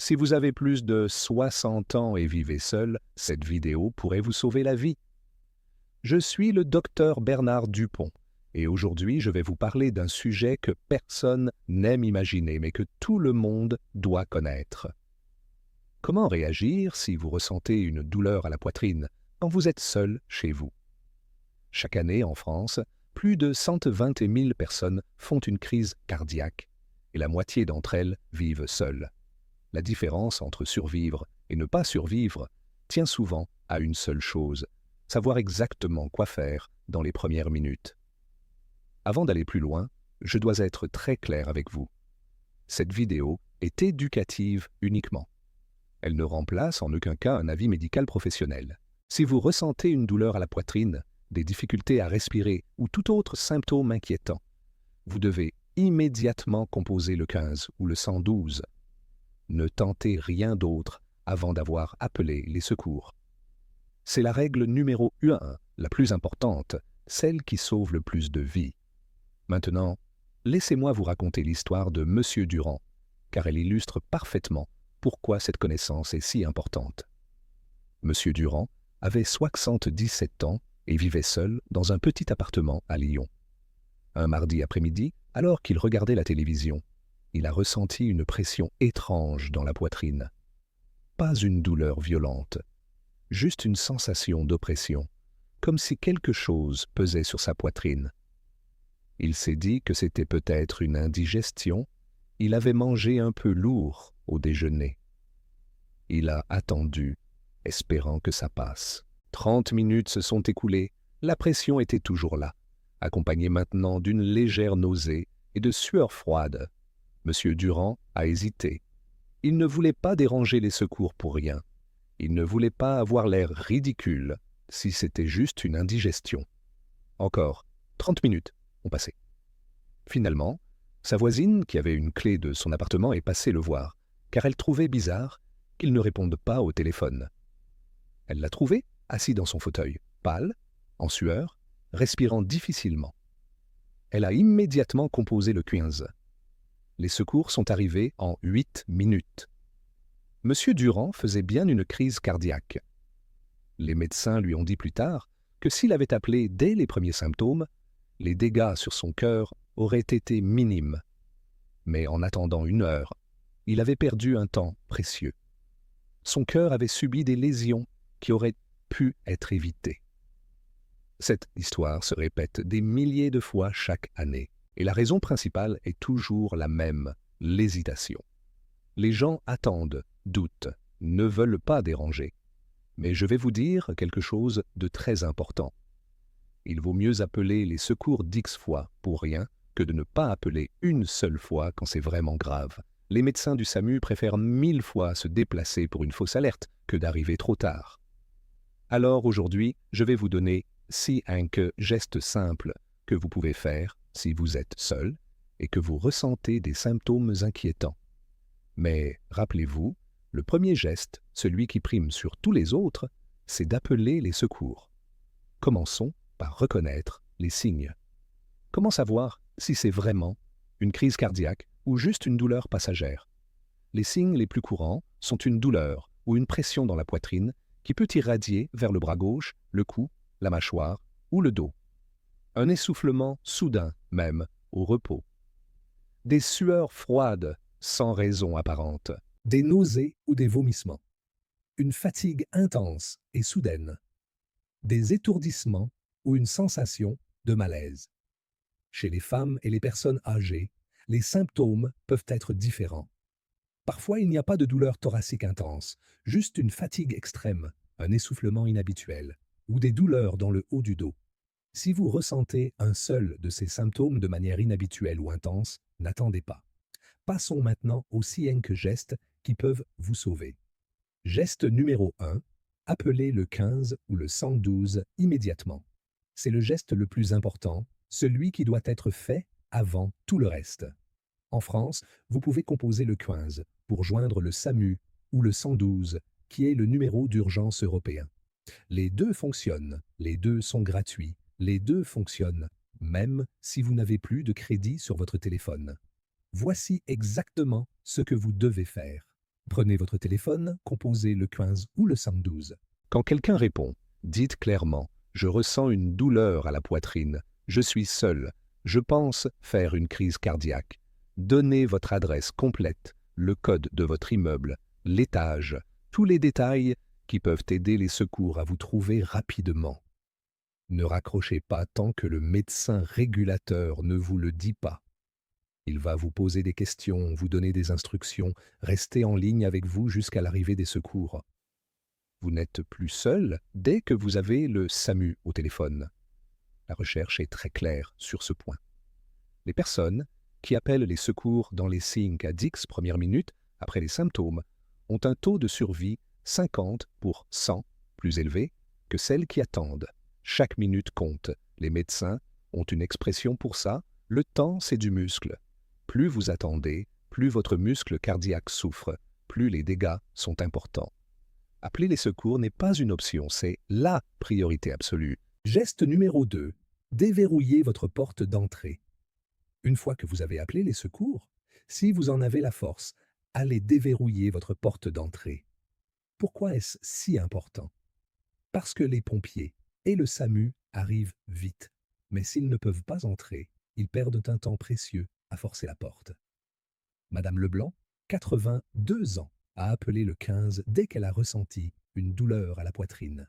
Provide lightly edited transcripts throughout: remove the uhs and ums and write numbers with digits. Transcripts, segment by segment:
Si vous avez plus de 60 ans et vivez seul, cette vidéo pourrait vous sauver la vie. Je suis le docteur Bernard Dupont et aujourd'hui je vais vous parler d'un sujet que personne n'aime imaginer mais que tout le monde doit connaître. Comment réagir si vous ressentez une douleur à la poitrine quand vous êtes seul chez vous? Chaque année en France, plus de 120 000 personnes font une crise cardiaque et la moitié d'entre elles vivent seules. La différence entre survivre et ne pas survivre tient souvent à une seule chose, savoir exactement quoi faire dans les premières minutes. Avant d'aller plus loin, je dois être très clair avec vous. Cette vidéo est éducative uniquement. Elle ne remplace en aucun cas un avis médical professionnel. Si vous ressentez une douleur à la poitrine, des difficultés à respirer ou tout autre symptôme inquiétant, vous devez immédiatement composer le 15 ou le 112. Ne tentez rien d'autre avant d'avoir appelé les secours. C'est la règle numéro 1, la plus importante, celle qui sauve le plus de vies. Maintenant, laissez-moi vous raconter l'histoire de Monsieur Durand, car elle illustre parfaitement pourquoi cette connaissance est si importante. Monsieur Durand avait 77 ans et vivait seul dans un petit appartement à Lyon. Un mardi après-midi, alors qu'il regardait la télévision, il a ressenti une pression étrange dans la poitrine. Pas une douleur violente, juste une sensation d'oppression, comme si quelque chose pesait sur sa poitrine. Il s'est dit que c'était peut-être une indigestion, il avait mangé un peu lourd au déjeuner. Il a attendu, espérant que ça passe. 30 minutes se sont écoulées, la pression était toujours là, accompagnée maintenant d'une légère nausée et de sueur froide. Monsieur Durand a hésité. Il ne voulait pas déranger les secours pour rien. Il ne voulait pas avoir l'air ridicule si c'était juste une indigestion. Encore 30 minutes ont passé. Finalement, sa voisine, qui avait une clé de son appartement, est passée le voir, car elle trouvait bizarre qu'il ne réponde pas au téléphone. Elle l'a trouvé assis dans son fauteuil, pâle, en sueur, respirant difficilement. Elle a immédiatement composé le 15. Les secours sont arrivés en 8 minutes. Monsieur Durand faisait bien une crise cardiaque. Les médecins lui ont dit plus tard que s'il avait appelé dès les premiers symptômes, les dégâts sur son cœur auraient été minimes. Mais en attendant 1 heure, il avait perdu un temps précieux. Son cœur avait subi des lésions qui auraient pu être évitées. Cette histoire se répète des milliers de fois chaque année. Et la raison principale est toujours la même, l'hésitation. Les gens attendent, doutent, ne veulent pas déranger. Mais je vais vous dire quelque chose de très important. Il vaut mieux appeler les secours d'X fois pour rien que de ne pas appeler une seule fois quand c'est vraiment grave. Les médecins du SAMU préfèrent 1000 fois se déplacer pour une fausse alerte que d'arriver trop tard. Alors aujourd'hui, je vais vous donner 5 gestes simples que vous pouvez faire si vous êtes seul et que vous ressentez des symptômes inquiétants. Mais rappelez-vous, le premier geste, celui qui prime sur tous les autres, c'est d'appeler les secours. Commençons par reconnaître les signes. Comment savoir si c'est vraiment une crise cardiaque ou juste une douleur passagère? Les signes les plus courants sont une douleur ou une pression dans la poitrine qui peut irradier vers le bras gauche, le cou, la mâchoire ou le dos. Un essoufflement soudain, même, au repos. Des sueurs froides, sans raison apparente. Des nausées ou des vomissements. Une fatigue intense et soudaine. Des étourdissements ou une sensation de malaise. Chez les femmes et les personnes âgées, les symptômes peuvent être différents. Parfois, il n'y a pas de douleur thoracique intense, juste une fatigue extrême, un essoufflement inhabituel, ou des douleurs dans le haut du dos. Si vous ressentez un seul de ces symptômes de manière inhabituelle ou intense, n'attendez pas. Passons maintenant aux 5 gestes qui peuvent vous sauver. Geste numéro 1, appelez le 15 ou le 112 immédiatement. C'est le geste le plus important, celui qui doit être fait avant tout le reste. En France, vous pouvez composer le 15 pour joindre le SAMU ou le 112, qui est le numéro d'urgence européen. Les deux fonctionnent, les deux sont gratuits. Les deux fonctionnent, même si vous n'avez plus de crédit sur votre téléphone. Voici exactement ce que vous devez faire. Prenez votre téléphone, composez le 15 ou le 112. Quand quelqu'un répond, dites clairement « Je ressens une douleur à la poitrine, je suis seul, je pense faire une crise cardiaque ». Donnez votre adresse complète, le code de votre immeuble, l'étage, tous les détails qui peuvent aider les secours à vous trouver rapidement. Ne raccrochez pas tant que le médecin régulateur ne vous le dit pas. Il va vous poser des questions, vous donner des instructions, rester en ligne avec vous jusqu'à l'arrivée des secours. Vous n'êtes plus seul dès que vous avez le SAMU au téléphone. La recherche est très claire sur ce point. Les personnes qui appellent les secours dans les signes à 10 premières minutes après les symptômes ont un taux de survie 50 pour 100 plus élevé que celles qui attendent. Chaque minute compte. Les médecins ont une expression pour ça. Le temps, c'est du muscle. Plus vous attendez, plus votre muscle cardiaque souffre, plus les dégâts sont importants. Appeler les secours n'est pas une option, c'est la priorité absolue. Geste numéro 2. Déverrouillez votre porte d'entrée. Une fois que vous avez appelé les secours, si vous en avez la force, allez déverrouiller votre porte d'entrée. Pourquoi est-ce si important? Parce que les pompiers et le SAMU arrivent vite, mais s'ils ne peuvent pas entrer, ils perdent un temps précieux à forcer la porte. Madame Leblanc, 82 ans, a appelé le 15 dès qu'elle a ressenti une douleur à la poitrine.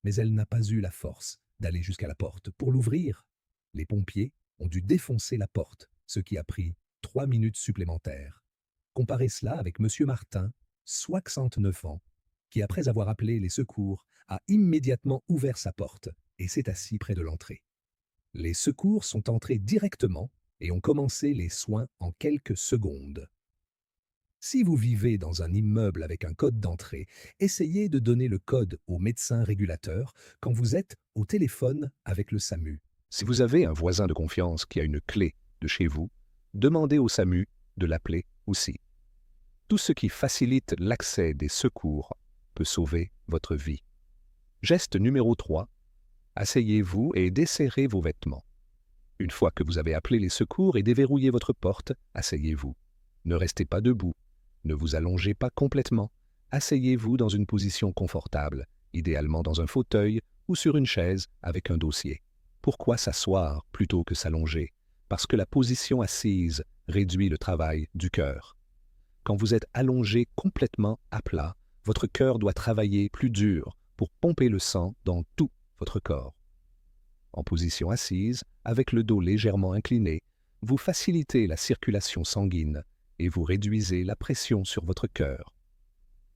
Mais elle n'a pas eu la force d'aller jusqu'à la porte pour l'ouvrir. Les pompiers ont dû défoncer la porte, ce qui a pris 3 minutes supplémentaires. Comparez cela avec M. Martin, 69 ans, qui après avoir appelé les secours, a immédiatement ouvert sa porte et s'est assis près de l'entrée. Les secours sont entrés directement et ont commencé les soins en quelques secondes. Si vous vivez dans un immeuble avec un code d'entrée, essayez de donner le code au médecin régulateur quand vous êtes au téléphone avec le SAMU. Si vous avez un voisin de confiance qui a une clé de chez vous, demandez au SAMU de l'appeler aussi. Tout ce qui facilite l'accès des secours peut sauver votre vie. Geste numéro 3. Asseyez-vous et desserrez vos vêtements. Une fois que vous avez appelé les secours et déverrouillé votre porte, asseyez-vous. Ne restez pas debout. Ne vous allongez pas complètement. Asseyez-vous dans une position confortable, idéalement dans un fauteuil ou sur une chaise avec un dossier. Pourquoi s'asseoir plutôt que s'allonger? Parce que la position assise réduit le travail du cœur. Quand vous êtes allongé complètement à plat, votre cœur doit travailler plus dur pour pomper le sang dans tout votre corps. En position assise, avec le dos légèrement incliné, vous facilitez la circulation sanguine et vous réduisez la pression sur votre cœur.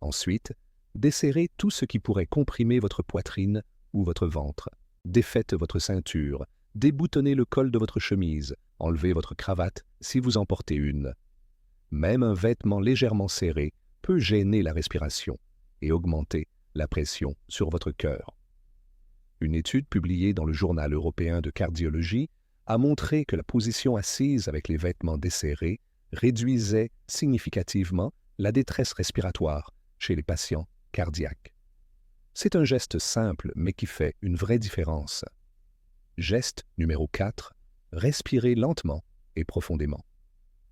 Ensuite, desserrez tout ce qui pourrait comprimer votre poitrine ou votre ventre. Défaites votre ceinture, déboutonnez le col de votre chemise, enlevez votre cravate si vous en portez une. Même un vêtement légèrement serré peut gêner la respiration et augmenter la pression sur votre cœur. Une étude publiée dans le Journal européen de cardiologie a montré que la position assise avec les vêtements desserrés réduisait significativement la détresse respiratoire chez les patients cardiaques. C'est un geste simple mais qui fait une vraie différence. Geste numéro 4. Respirez lentement et profondément.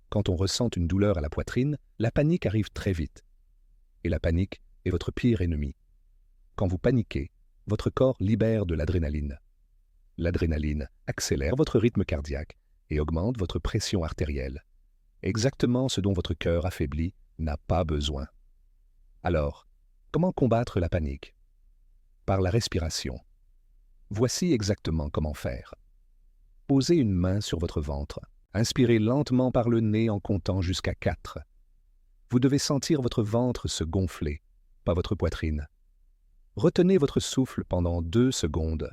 Quand on ressent une douleur à la poitrine, la panique arrive très vite. Et la panique est votre pire ennemi. Quand vous paniquez, votre corps libère de l'adrénaline. L'adrénaline accélère votre rythme cardiaque et augmente votre pression artérielle. Exactement ce dont votre cœur affaibli n'a pas besoin. Alors, comment combattre la panique? Par la respiration. Voici exactement comment faire. Posez une main sur votre ventre. Inspirez lentement par le nez en comptant jusqu'à 4. Vous devez sentir votre ventre se gonfler, pas votre poitrine. Retenez votre souffle pendant 2 secondes.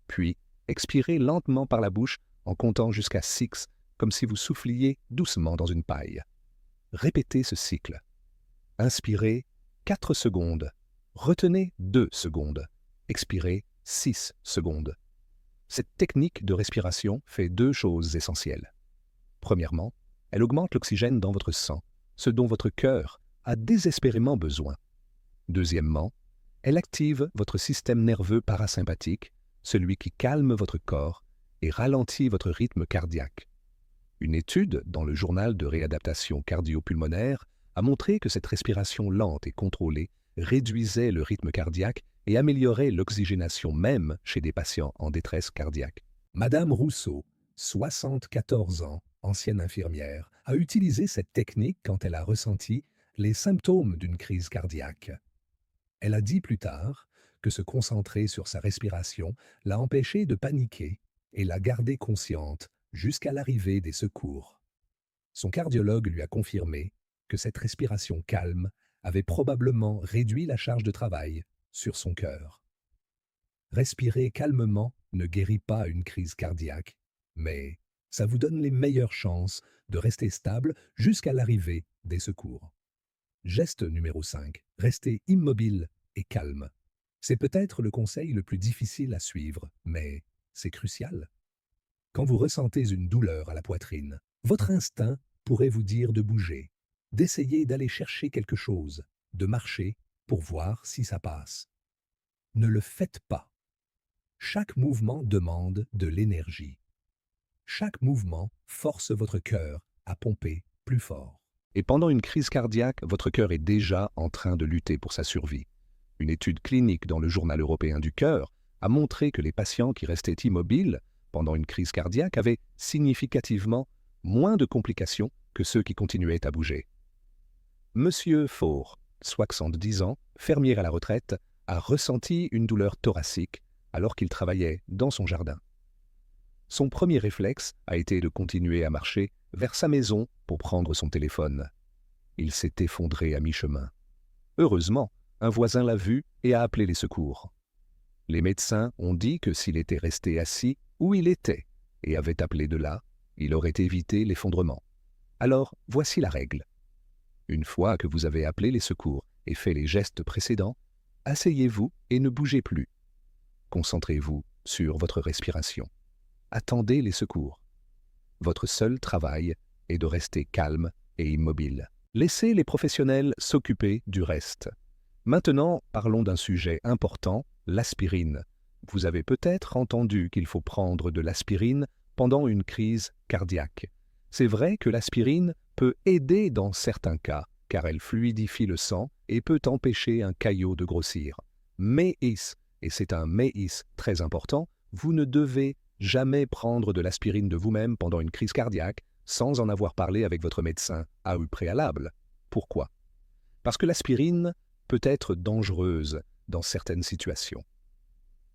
Puis, expirez lentement par la bouche en comptant jusqu'à 6, comme si vous souffliez doucement dans une paille. Répétez ce cycle. Inspirez 4 secondes. Retenez 2 secondes. Expirez 6 secondes. Cette technique de respiration fait 2 choses essentielles. Premièrement, elle augmente l'oxygène dans votre sang, ce dont votre cœur a désespérément besoin. Deuxièmement, elle active votre système nerveux parasympathique, celui qui calme votre corps et ralentit votre rythme cardiaque. Une étude dans le journal de réadaptation cardio-pulmonaire a montré que cette respiration lente et contrôlée réduisait le rythme cardiaque et améliorait l'oxygénation même chez des patients en détresse cardiaque. Madame Rousseau, 74 ans, ancienne infirmière, a utilisé cette technique quand elle a ressenti les symptômes d'une crise cardiaque. Elle a dit plus tard que se concentrer sur sa respiration l'a empêchée de paniquer et l'a gardée consciente jusqu'à l'arrivée des secours. Son cardiologue lui a confirmé que cette respiration calme avait probablement réduit la charge de travail sur son cœur. Respirer calmement ne guérit pas une crise cardiaque, mais ça vous donne les meilleures chances de rester stable jusqu'à l'arrivée des secours. Geste numéro 5. Restez immobile et calme. C'est peut-être le conseil le plus difficile à suivre, mais c'est crucial. Quand vous ressentez une douleur à la poitrine, votre instinct pourrait vous dire de bouger, d'essayer d'aller chercher quelque chose, de marcher pour voir si ça passe. Ne le faites pas. Chaque mouvement demande de l'énergie. Chaque mouvement force votre cœur à pomper plus fort. Et pendant une crise cardiaque, votre cœur est déjà en train de lutter pour sa survie. Une étude clinique dans le Journal européen du cœur a montré que les patients qui restaient immobiles pendant une crise cardiaque avaient significativement moins de complications que ceux qui continuaient à bouger. Monsieur Faure, 70 ans, fermier à la retraite, a ressenti une douleur thoracique alors qu'il travaillait dans son jardin. Son premier réflexe a été de continuer à marcher vers sa maison pour prendre son téléphone. Il s'est effondré à mi-chemin. Heureusement, un voisin l'a vu et a appelé les secours. Les médecins ont dit que s'il était resté assis où il était et avait appelé de là, il aurait évité l'effondrement. Alors, voici la règle. Une fois que vous avez appelé les secours et fait les gestes précédents, asseyez-vous et ne bougez plus. Concentrez-vous sur votre respiration. Attendez les secours. Votre seul travail est de rester calme et immobile. Laissez les professionnels s'occuper du reste. Maintenant, parlons d'un sujet important, l'aspirine. Vous avez peut-être entendu qu'il faut prendre de l'aspirine pendant une crise cardiaque. C'est vrai que l'aspirine peut aider dans certains cas, car elle fluidifie le sang et peut empêcher un caillot de grossir. Mais, et c'est un mais très important, vous ne devez jamais prendre de l'aspirine de vous-même pendant une crise cardiaque sans en avoir parlé avec votre médecin à au préalable. Pourquoi? Parce que l'aspirine peut être dangereuse dans certaines situations.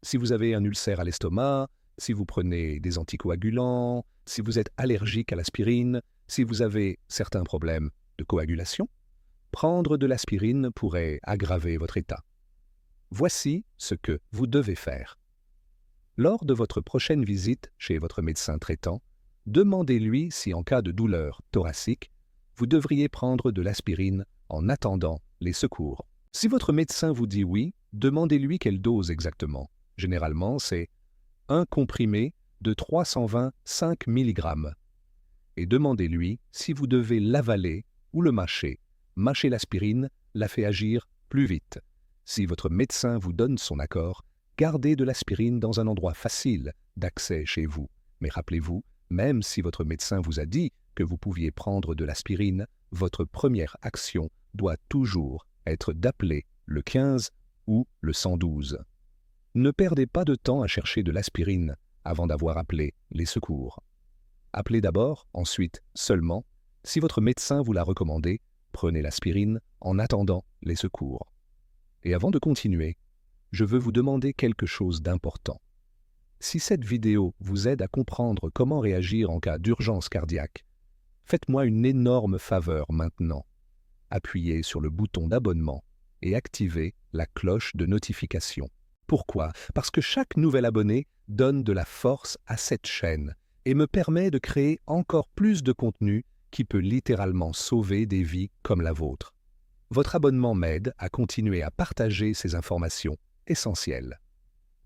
Si vous avez un ulcère à l'estomac, si vous prenez des anticoagulants, si vous êtes allergique à l'aspirine, si vous avez certains problèmes de coagulation, prendre de l'aspirine pourrait aggraver votre état. Voici ce que vous devez faire. Lors de votre prochaine visite chez votre médecin traitant, demandez-lui si en cas de douleur thoracique, vous devriez prendre de l'aspirine en attendant les secours. Si votre médecin vous dit oui, demandez-lui quelle dose exactement. Généralement, c'est un comprimé de 325 mg. Et demandez-lui si vous devez l'avaler ou le mâcher. Mâcher l'aspirine la fait agir plus vite. Si votre médecin vous donne son accord, gardez de l'aspirine dans un endroit facile d'accès chez vous. Mais rappelez-vous, même si votre médecin vous a dit que vous pouviez prendre de l'aspirine, votre première action doit toujours être d'appeler le 15 ou le 112. Ne perdez pas de temps à chercher de l'aspirine avant d'avoir appelé les secours. Appelez d'abord, ensuite seulement. Si votre médecin vous l'a recommandé, prenez l'aspirine en attendant les secours. Et avant de continuer, je veux vous demander quelque chose d'important. Si cette vidéo vous aide à comprendre comment réagir en cas d'urgence cardiaque, faites-moi une énorme faveur maintenant. Appuyez sur le bouton d'abonnement et activez la cloche de notification. Pourquoi? Parce que chaque nouvel abonné donne de la force à cette chaîne et me permet de créer encore plus de contenu qui peut littéralement sauver des vies comme la vôtre. Votre abonnement m'aide à continuer à partager ces informations essentielles.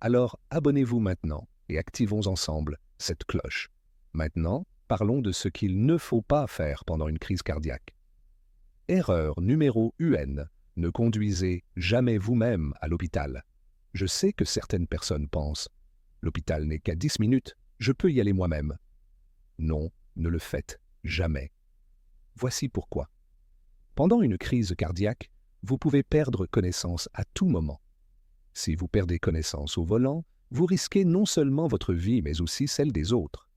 Alors abonnez-vous maintenant et activons ensemble cette cloche. Maintenant, parlons de ce qu'il ne faut pas faire pendant une crise cardiaque. Erreur numéro 1. Ne conduisez jamais vous-même à l'hôpital. Je sais que certaines personnes pensent « L'hôpital n'est qu'à 10 minutes, je peux y aller moi-même ». Non, ne le faites jamais. Voici pourquoi. Pendant une crise cardiaque, vous pouvez perdre connaissance à tout moment. Si vous perdez connaissance au volant, vous risquez non seulement votre vie mais aussi celle des autres.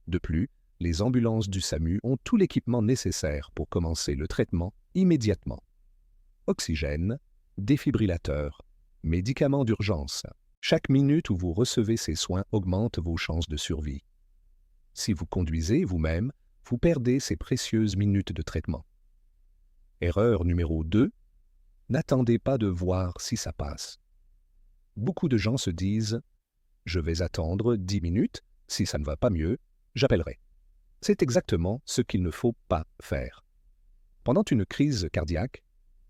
De plus, les ambulances du SAMU ont tout l'équipement nécessaire pour commencer le traitement immédiatement. Oxygène, défibrillateur, médicaments d'urgence. Chaque minute où vous recevez ces soins augmente vos chances de survie. Si vous conduisez vous-même, vous perdez ces précieuses minutes de traitement. Erreur numéro 2. N'attendez pas de voir si ça passe. Beaucoup de gens se disent « Je vais attendre 10 minutes, si ça ne va pas mieux, j'appellerai ». C'est exactement ce qu'il ne faut pas faire. Pendant une crise cardiaque,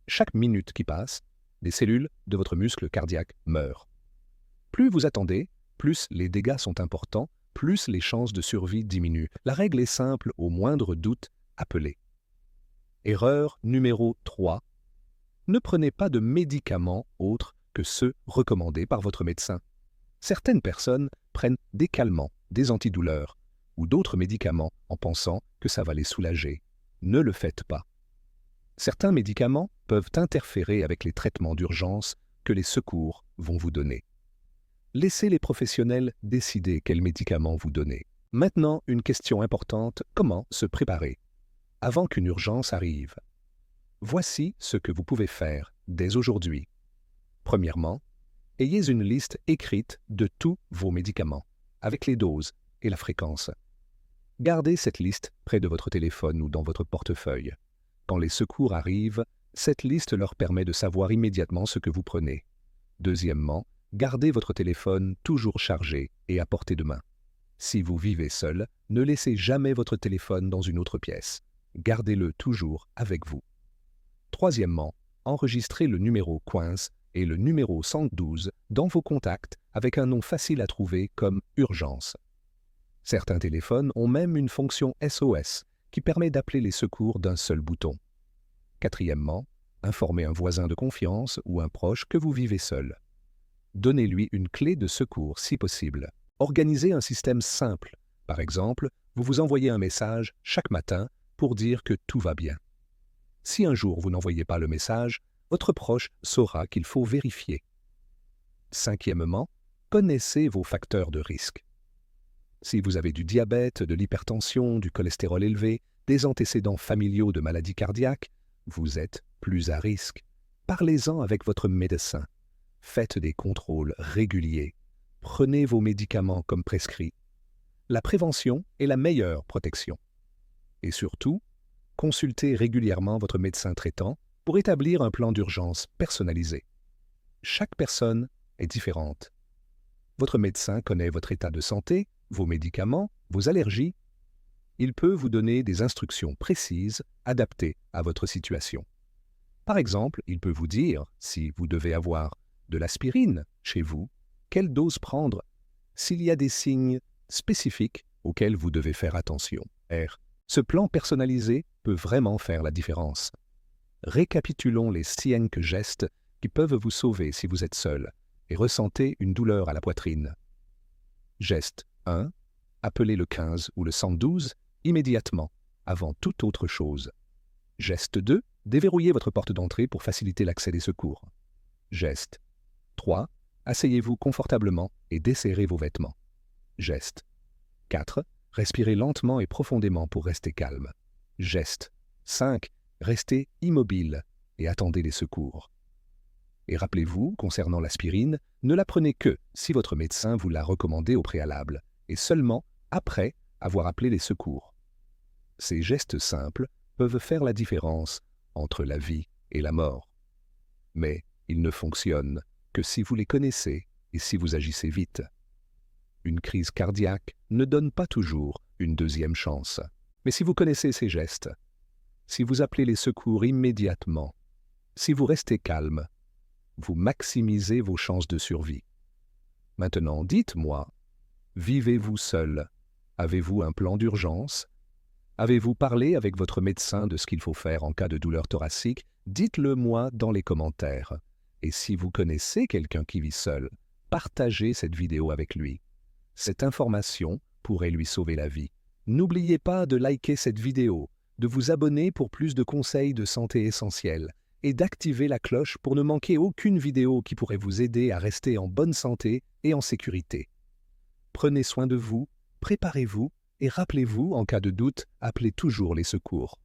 chaque minute qui passe, les cellules de votre muscle cardiaque meurent. Plus vous attendez, plus les dégâts sont importants, plus les chances de survie diminuent. La règle est simple, au moindre doute, appelez. Erreur numéro 3. Ne prenez pas de médicaments autres que ceux recommandés par votre médecin. Certaines personnes prennent des calmants, des antidouleurs ou d'autres médicaments en pensant que ça va les soulager. Ne le faites pas. Certains médicaments peuvent interférer avec les traitements d'urgence que les secours vont vous donner. Laissez les professionnels décider quels médicaments vous donner. Maintenant, une question importante, comment se préparer avant qu'une urgence arrive? Voici ce que vous pouvez faire dès aujourd'hui. Premièrement, ayez une liste écrite de tous vos médicaments, avec les doses et la fréquence. Gardez cette liste près de votre téléphone ou dans votre portefeuille. Quand les secours arrivent, cette liste leur permet de savoir immédiatement ce que vous prenez. Deuxièmement, gardez votre téléphone toujours chargé et à portée de main. Si vous vivez seul, ne laissez jamais votre téléphone dans une autre pièce. Gardez-le toujours avec vous. Troisièmement, enregistrez le numéro Coince et le numéro 112 dans vos contacts avec un nom facile à trouver comme « Urgence ». Certains téléphones ont même une fonction SOS qui permet d'appeler les secours d'un seul bouton. Quatrièmement, informez un voisin de confiance ou un proche que vous vivez seul. Donnez-lui une clé de secours si possible. Organisez un système simple. Par exemple, vous vous envoyez un message chaque matin pour dire que tout va bien. Si un jour vous n'envoyez pas le message, votre proche saura qu'il faut vérifier. Cinquièmement, connaissez vos facteurs de risque. Si vous avez du diabète, de l'hypertension, du cholestérol élevé, des antécédents familiaux de maladies cardiaques, vous êtes plus à risque. Parlez-en avec votre médecin. Faites des contrôles réguliers. Prenez vos médicaments comme prescrit. La prévention est la meilleure protection. Et surtout, consultez régulièrement votre médecin traitant pour établir un plan d'urgence personnalisé. Chaque personne est différente. Votre médecin connaît votre état de santé, vos médicaments, vos allergies. Il peut vous donner des instructions précises, adaptées à votre situation. Par exemple, il peut vous dire, si vous devez avoir de l'aspirine chez vous, quelle dose prendre, s'il y a des signes spécifiques auxquels vous devez faire attention. Ce plan personnalisé peut vraiment faire la différence. Récapitulons les 5 gestes qui peuvent vous sauver si vous êtes seul et ressentez une douleur à la poitrine. Geste 1. Appelez le 15 ou le 112 immédiatement, avant toute autre chose. Geste 2. Déverrouillez votre porte d'entrée pour faciliter l'accès des secours. Geste 3. Asseyez-vous confortablement et desserrez vos vêtements. Geste 4. Respirez lentement et profondément pour rester calme. Geste 5. Restez immobile et attendez les secours. Et rappelez-vous, concernant l'aspirine, ne la prenez que si votre médecin vous l'a recommandée au préalable, et seulement après avoir appelé les secours. Ces gestes simples peuvent faire la différence entre la vie et la mort. Mais ils ne fonctionnent que si vous les connaissez et si vous agissez vite. Une crise cardiaque ne donne pas toujours une deuxième chance. Mais si vous connaissez ces gestes, si vous appelez les secours immédiatement, si vous restez calme, vous maximisez vos chances de survie. Maintenant, dites-moi, vivez-vous seul? Avez-vous un plan d'urgence? Avez-vous parlé avec votre médecin de ce qu'il faut faire en cas de douleur thoracique? Dites-le moi dans les commentaires. Et si vous connaissez quelqu'un qui vit seul, partagez cette vidéo avec lui. Cette information pourrait lui sauver la vie. N'oubliez pas de liker cette vidéo, de vous abonner pour plus de conseils de santé essentiels et d'activer la cloche pour ne manquer aucune vidéo qui pourrait vous aider à rester en bonne santé et en sécurité. Prenez soin de vous, préparez-vous et rappelez-vous, en cas de doute, appelez toujours les secours.